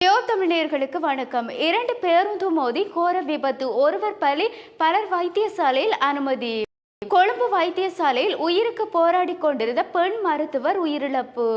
தமிழர்களுக்கு வணக்கம். 2 பேருந்து மோதி கோர விபத்து, ஒருவர் பலி, பலர் வைத்தியசாலையில் அனுமதி. கொழும்பு வைத்தியசாலையில் உயிருக்கு போராடி கொண்டிருந்த பெண் மருத்துவர் உயிரிழப்பு.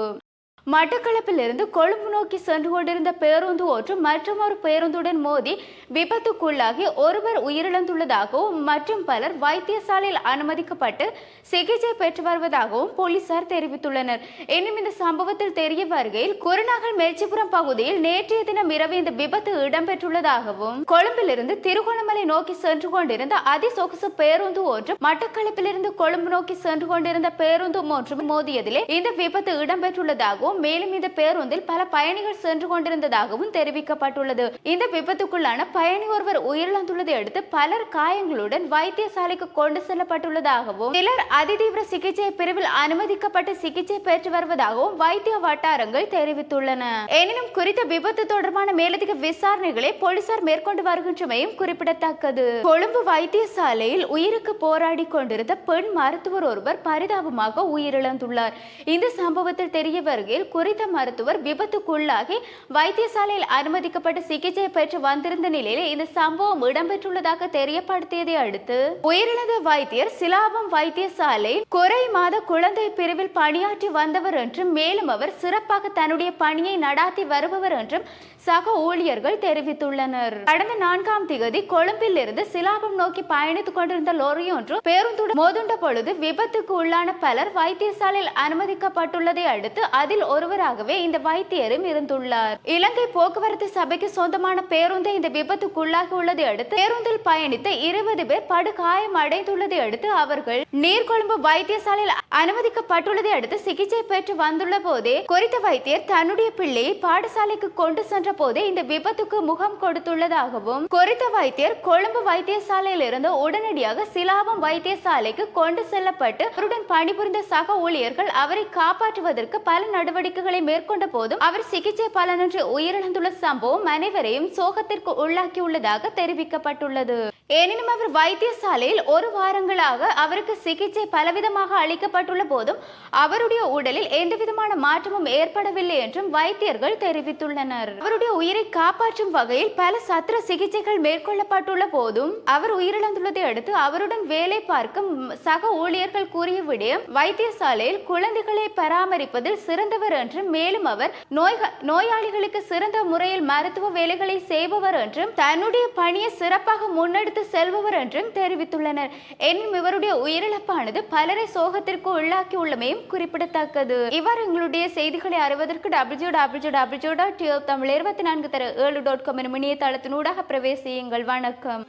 மட்டக்களப்பிலிருந்து கொழும்பு நோக்கி சென்று கொண்டிருந்த பேருந்து ஒன்று மற்றொரு பேருந்துடன் மோதி விபத்துக்குள்ளாகி ஒருவர் உயிரிழந்துள்ளதாகவும் மற்றும் பலர் வைத்தியசாலையில் அனுமதிக்கப்பட்டு சிகிச்சை பெற்று வருவதாகவும் போலீசார் தெரிவித்துள்ளனர். இன்னும் இந்த சம்பவத்தில் தெரிய வருகையில் குருநாகல் மேச்சிபுரம் பகுதியில் நேற்றைய தினம் இரவு இந்த விபத்து இடம்பெற்றுள்ளதாகவும் கொழும்பிலிருந்து திருகோணமலை நோக்கி சென்று கொண்டிருந்த அதிசொகுசு பேருந்து ஒன்று மட்டக்களப்பிலிருந்து கொழும்பு நோக்கி சென்று கொண்டிருந்த பேருந்து ஒன்று மோதியதிலே இந்த விபத்து இடம்பெற்றுள்ளதாகவும் மேலும் இந்த பேருந்தில் பல பயணிகள் சென்று கொண்டிருந்ததாகவும் தெரிவிக்கப்பட்டுள்ளது. இந்த விபத்துக்குள்ளான பயணி ஒருவர் உயிரிழந்துள்ளதை அடுத்து பலர் காயங்களுடன் வைத்தியசாலைக்கு கொண்டு செல்லப்பட்டுள்ளதாகவும் சிலர் அதிதீவிர சிகிச்சை பிரிவில் அனுமதிக்கப்பட்டு சிகிச்சை பெற்று வருவதாகவும் வைத்திய வட்டாரங்கள் தெரிவித்துள்ளன. எனினும் குறித்த விபத்து தொடர்பான மேலதிக விசாரணைகளை போலீசார் மேற்கொண்டு வருகின்றமையும் குறிப்பிடத்தக்கது. கொழும்பு வைத்தியசாலையில் உயிருக்கு போராடி கொண்டிருந்த பெண் மருத்துவர் ஒருவர் பரிதாபமாக உயிரிழந்துள்ளார். இந்த சம்பவத்தில் தெரிய வருகையில் குறித்த மருத்துவர் விபத்துக்குள்ளாகி வைத்தியசாலையில் அனுமதிக்கப்பட்டு சிகிச்சை பெற்று வந்திருந்த நிலையில் இந்த சம்பவம் இடம்பெற்றுள்ளதாக தெரியப்படுத்தியதை அடுத்து உயிரிழந்த வைத்தியர் சிலாபம் வைத்தியசாலை குறை மாத குழந்தை பிரிவில் பணியாற்றி வந்தவர் என்றும் மேலும் அவர் சிறப்பாக தன்னுடைய பணியை நடாத்தி வருபவர் என்றும் சக ஊழியர்கள் தெரிவித்துள்ளனர். கடந்த 4ஆம் தேதி கொழும்பில் இருந்து சிலாபம் நோக்கி பயணித்துக் கொண்டிருந்த லோரி ஒன்று பேருந்துடன் மோதுண்ட பொழுது விபத்துக்கு உள்ளான பலர் வைத்தியசாலையில் அனுமதிக்கப்பட்டுள்ளதை அடுத்து அதில் ஒருவராகவே இந்த வைத்தியரும் இருந்துள்ளார். இலங்கை போக்குவரத்து சபைக்கு சொந்தமான பேருந்தை இந்த விபத்துக்குள்ளாகி உள்ளதை அடுத்து பேருந்தில் பயணித்த 20 பேர் படுகாயம் அடைந்துள்ளதை அடுத்து அவர்கள் நீர்கொழும்பு வைத்தியசாலையில் அனுமதிக்கப்பட்டுள்ளதை அடுத்து சிகிச்சை பெற்று வந்துள்ள போதே குறித்த வைத்தியர் தன்னுடைய பிள்ளையை பாடசாலைக்கு கொண்டு சென்ற போதே இந்த விபத்துக்கு முகம் கொடுத்துள்ளதாகவும் குறித்த வைத்தியர் கொழும்பு வைத்தியசாலையில் இருந்து உடனடியாக சிலாபம் வைத்தியசாலைக்கு கொண்டு செல்லப்பட்டு அவருடன் பணிபுரிந்த சக ஊழியர்கள் அவரை காப்பாற்றுவதற்கு பல நடவடிக்கைகளை மேற்கொண்ட போதும் அவர் சிகிச்சை பலனின்றி உயிரிழந்துள்ள சம்பவம் அனைவரையும் சோகத்திற்கு உள்ளாக்கியுள்ளதாக தெரிவிக்கப்பட்டுள்ளது. எனினும் அவர் வைத்தியசாலையில் 1 வாரங்களாக அவருக்கு சிகிச்சை பலவிதமாக அளிக்கப்பட்டுள்ள போதும் அவருடைய உடலில் எந்தவிதமான மாற்றமும் ஏற்படவில்லை என்றும் வைத்தியர்கள் தெரிவித்துள்ளனர். அவருடைய உயிரை காப்பாற்றும் வகையில் பல சத்திர சிகிச்சைகள் மேற்கொள்ளப்பட்டுள்ள போதும் அவர் உயிரிழந்துள்ளதை அடுத்து அவருடன் வேலை பார்க்கும் சக ஊழியர்கள் கூறிய விடயம் வைத்தியசாலையில் குழந்தைகளை பராமரிப்பதில் சிறந்தவர் என்றும் மேலும் அவர் நோயாளிகளுக்கு சிறந்த முறையில் மருத்துவ வேலைகளை செய்பவர் என்றும் தன்னுடைய பணியை சிறப்பாக முன்னெடுத்து செல்பவர் என்றும் தெரிவித்துள்ளனர். எனினும் இவருடைய உயிரிழப்பானது பலரை சோகத்திற்கு உள்ளாக்கி உள்ளமையும் குறிப்பிடத்தக்கது. இவ்வாறு எங்களுடைய செய்திகளை அறிவதற்கு www.tamil24 எனும் இணையதளத்தினூடாக பிரவேசியுங்கள். வணக்கம்.